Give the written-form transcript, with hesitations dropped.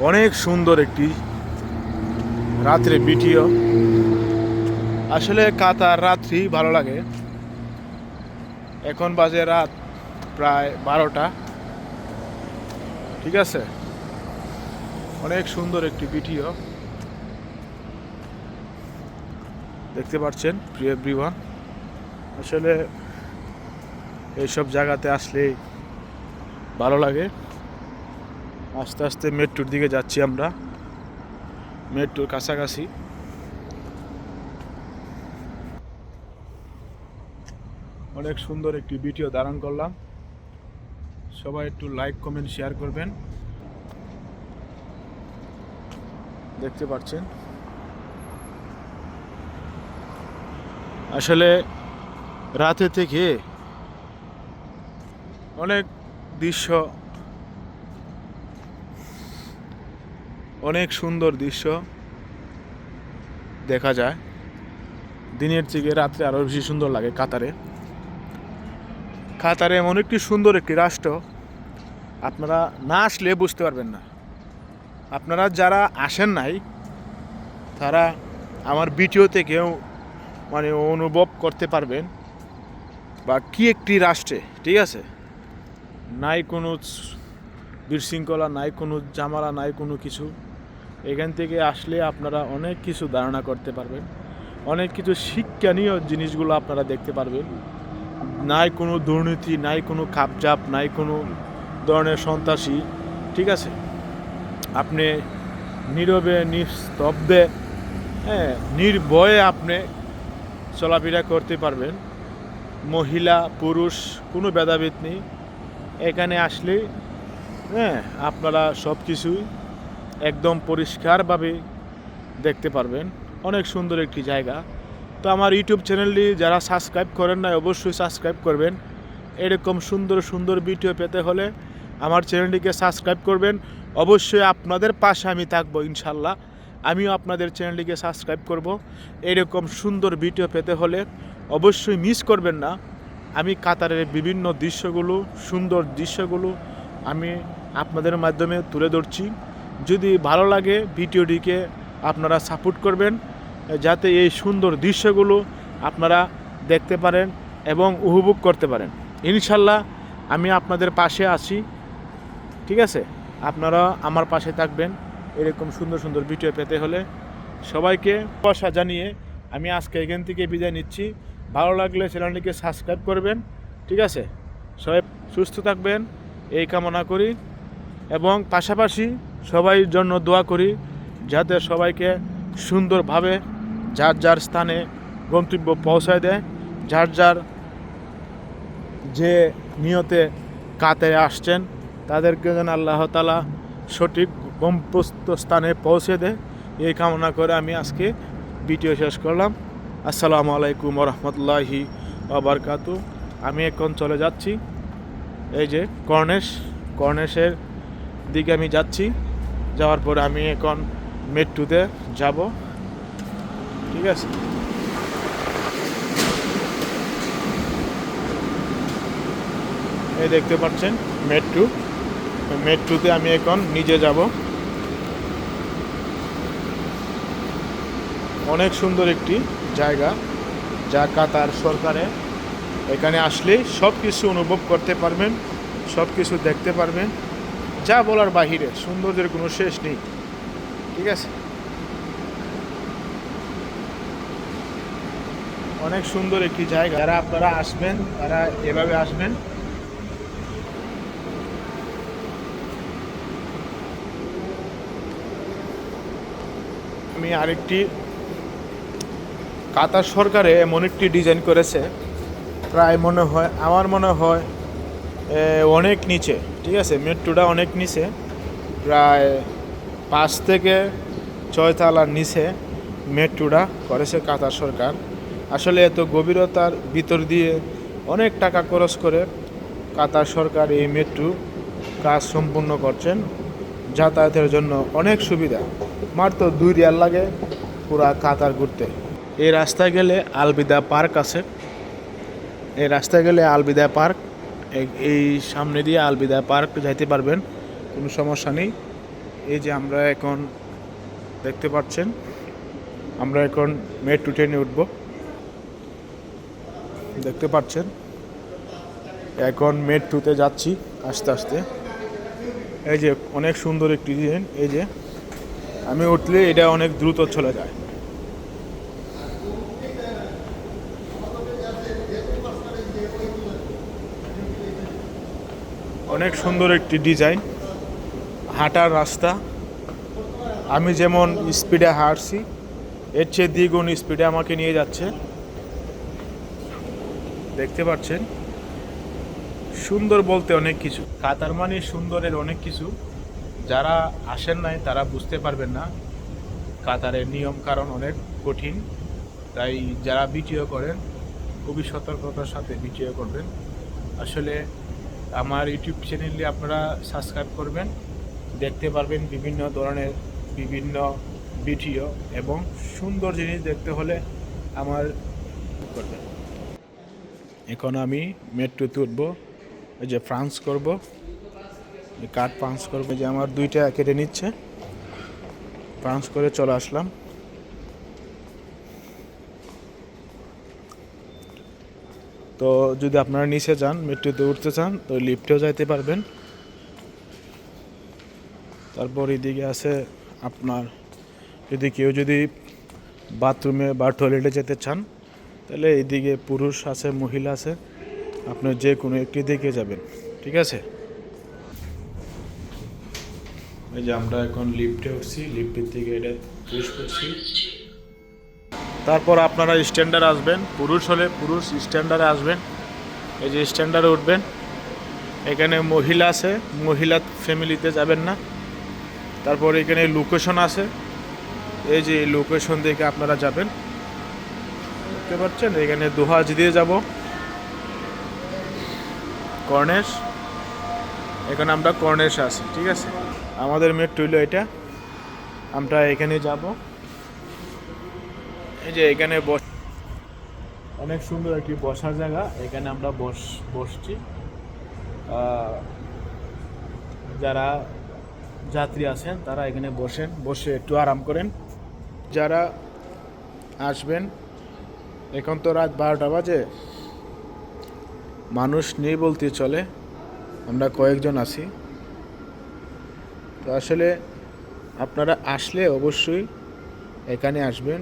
অনেক সুন্দর একটি রাত্রে ভিডিও। আসলে কাতার রাত্রি ভালো লাগে। এখন বাজে রাত প্রায় 12টা। ঠিক আছে, অনেক সুন্দর একটি ভিডিও দেখতে পাচ্ছেন প্রিয় এভরিওয়ান। আসলে এইসব জায়গাতে আসলে ভালো লাগে। আস্তে আস্তে মেট্রোর দিকে যাচ্ছি আমরা, মেট্রোর কাছাকাছি। অনেক সুন্দর একটি ভিডিও ধারণ করলাম। সবাই একটু লাইক কমেন্ট শেয়ার করবেন। দেখতে পাচ্ছেন আসলে রাতে থেকে অনেক দৃশ্য, অনেক সুন্দর দৃশ্য দেখা যায়। দিনের থেকে রাত্রে আরও বেশি সুন্দর লাগে কাতারে। কাতারে এমন একটি সুন্দর একটি রাষ্ট্র, আপনারা না আসলে বুঝতে পারবেন না। আপনারা যারা আসেন নাই তারা আমার ভিডিও থেকেও মানে অনুভব করতে পারবেন বা কি একটি রাষ্ট্রে, ঠিক আছে, নাই কোনো বিশৃঙ্খলা, নাই কোনো ঝামেলা, নাই কোনো কিছু। এখান থেকে আসলে আপনারা অনেক কিছু ধারণা করতে পারবেন, অনেক কিছু শিক্ষণীয় জিনিসগুলো আপনারা দেখতে পারবেন। নাই কোনো দুর্নীতি, নাই কোনো খাপজাপ, নাই কোনো ধরনের সন্ত্রাসী। ঠিক আছে, আপনি নীরবে নিস্তব্ধে, নির্ভয়ে আপনি চলাফেরা করতে পারবেন। মহিলা পুরুষ কোনো ভেদাভেদ নেই। এখানে আসলে আপনারা সব কিছুই একদম পরিষ্কারভাবে দেখতে পারবেন। অনেক সুন্দর একটি জায়গা। তো আমার ইউটিউব চ্যানেলটি যারা সাবস্ক্রাইব করেন না অবশ্যই সাবস্ক্রাইব করবেন। এরকম সুন্দর সুন্দর ভিডিও পেতে হলে আমার চ্যানেলটিকে সাবস্ক্রাইব করবেন। অবশ্যই আপনাদের পাশে আমি থাকবো ইনশাল্লাহ। আমিও আপনাদের চ্যানেলটিকে সাবস্ক্রাইব করব। এরকম সুন্দর ভিডিও পেতে হলে অবশ্যই মিস করবেন না। আমি কাতারের বিভিন্ন দৃশ্যগুলো, সুন্দর দৃশ্যগুলো আমি আপনাদের মাধ্যমে তুলে ধরছি। যদি ভালো লাগে ভিডিওটিকে আপনারা সাপোর্ট করবেন, যাতে এই সুন্দর দৃশ্যগুলো আপনারা দেখতে পারেন এবং উপভোগ করতে পারেন। ইনশাল্লাহ আমি আপনাদের পাশে আছি। ঠিক আছে, আপনারা আমার পাশে থাকবেন এরকম সুন্দর সুন্দর ভিডিও পেতে হলে। সবাইকে আশা জানিয়ে আমি আজকে এখান থেকে বিদায় নিচ্ছি। ভালো লাগলে চ্যানেলটিকে সাবস্ক্রাইব করবেন। ঠিক আছে, সবাই সুস্থ থাকবেন এই কামনা করি এবং পাশাপাশি সবাই জন্য দোয়া করি, যাতে সবাইকে সুন্দরভাবে যার যার স্থানে গন্তব্য পৌঁছায় দেয়। যার যার যে নিয়তে কাতারে আসছেন তাদেরকে যেন আল্লাহ তাআলা সঠিক গন্তব্য স্থানে পৌঁছে দেয়, এই কামনা করে আমি আজকে ভিডিও শেষ করলাম। আসসালামু আলাইকুম ওয়া রাহমাতুল্লাহি ওয়া বারাকাতুহু। আমি এখন চলে যাচ্ছি এই যে কর্নেশের দিকে আমি যাচ্ছি। যাওয়ার পরে আমি এখন মেট্রোতে যাব। ঠিক আছে, এই দেখতে পাচ্ছেন মেট্রোতে আমি এখন নিজে যাব। অনেক সুন্দর একটি জায়গা, যা কাতার সরকারে। এখানে আসলে সব কিছু অনুভব করতে পারবেন, সব কিছু দেখতে পারবেন, যা বলার বাহিরে। সৌন্দর্যের কোনো শেষ নেই। ঠিক আছে, অনেক সুন্দর একটি জায়গা। যারা আপনারা আসবেন তারা এভাবে আসবেন। আমি আরেকটি, কাতার সরকারে এমন একটি ডিজাইন করেছে, প্রায় আমার মনে হয় অনেক নিচে। ঠিক আছে, মেট্রোটা অনেক নিচে, প্রায় 5 থেকে 6 তলার নিচে মেট্রোটা করেছে কাতার সরকার। আসলে এত গভীরতার ভিতর দিয়ে অনেক টাকা খরচ করে কাতার সরকার এই মেট্রো কাজ সম্পূর্ণ করছেন। যাতায়াতের জন্য অনেক সুবিধা, মাত্র 2 রিয়াল লাগে পুরা কাতার ঘুরতে। এই রাস্তায় গেলে আলবিদা পার্ক আছে, এই রাস্তায় গেলে আলবিদা পার্ক, এই সামনে দিয়ে আলবিদা পার্ক যাইতে পারবেন, কোনো সমস্যা নেই। এই যে আমরা এখন দেখতে পাচ্ছেন, আমরা এখন মেট্রো ট্রেনে উঠব। দেখতে পাচ্ছেন এখন মেট্রোতে যাচ্ছি আস্তে আস্তে। এই যে অনেক সুন্দর একটি ডিজাইন, এই যে আমি উঠলে এটা অনেক দ্রুত চলে যায়। অনেক সুন্দর একটি ডিজাইন, হাঁটার রাস্তা। আমি যেমন স্পিডে হাঁটছি এর চেয়ে দ্বিগুণ স্পিডে আমাকে নিয়ে যাচ্ছে। দেখতে পাচ্ছেন সুন্দর বলতে অনেক কিছু, কাতার মানে সুন্দরের অনেক কিছু। যারা আসেন নাই তারা বুঝতে পারবেন না। কাতারের নিয়ম কারণ অনেক কঠিন, তাই যারা ভিডিও করেন খুবই সতর্কতার সাথে ভিডিও করবেন। আসলে আমার ইউটিউব চ্যানেলে আপনারা সাবস্ক্রাইব করবেন, দেখতে পারবেন বিভিন্ন ধরনের বিভিন্ন ভিডিও, এবং সুন্দর জিনিস দেখতে হলে আমার করবেন। এখন আমি মেট্রোতে উঠবো, এই যে ফ্রান্স করব, কার্ড পাঞ্চ করবো। যে আমার 2টা কেটে নিচ্ছে, পাঞ্চ করে চলে আসলাম। তো যদি আপনারা নিচে যান, মেট্রোতে উঠতে চান, তো লিফটেও যাইতে পারবেন। তারপর এদিকে আছে আপনার, যদি কেউ বাথরুমে বা টয়লেটে যেতে চান, তাহলে এইদিকে পুরুষ আছে, মহিলা আছে, আপনি যে কোনো একটি দিকে যাবেন। ঠিক আছে, এই যে আমরা এখন লিফটে উঠছি, লিফটের থেকে এটা পুশ করছি। তারপর আপনারা স্ট্যান্ডার্ড আসবেন, পুরুষ হলে পুরুষ স্ট্যান্ডার্ডে আসবেন। এই যে স্ট্যান্ডার্ডে উঠবেন, এখানে মহিলা আছে, মহিলা ফ্যামিলিতে যাবেন না। তারপর এখানে লোকেশন আছে, এই যে লোকেশন দেখে আপনারা যাবেন। দেখতে পাচ্ছেন এখানে দোহাজ দিয়ে যাব কর্নেশ, এখানে আমরা কর্নেশ আছি। ঠিক আছে, আমাদের মেট্রো হইলো এটা, আমরা এখানে যাব। এই যে এখানে অনেক সুন্দর একটি বসার জায়গা, এখানে আমরা বসছি। যারা যাত্রী আছেন তারা এখানে বসে একটু আরাম করেন। যারা আসবেন, এখন তো রাত 12টা বাজে, মানুষ নেই বলতে চলে, আমরা কয়েকজন আছি। তো আসলে আপনারা আসলে অবশ্যই এখানে আসবেন।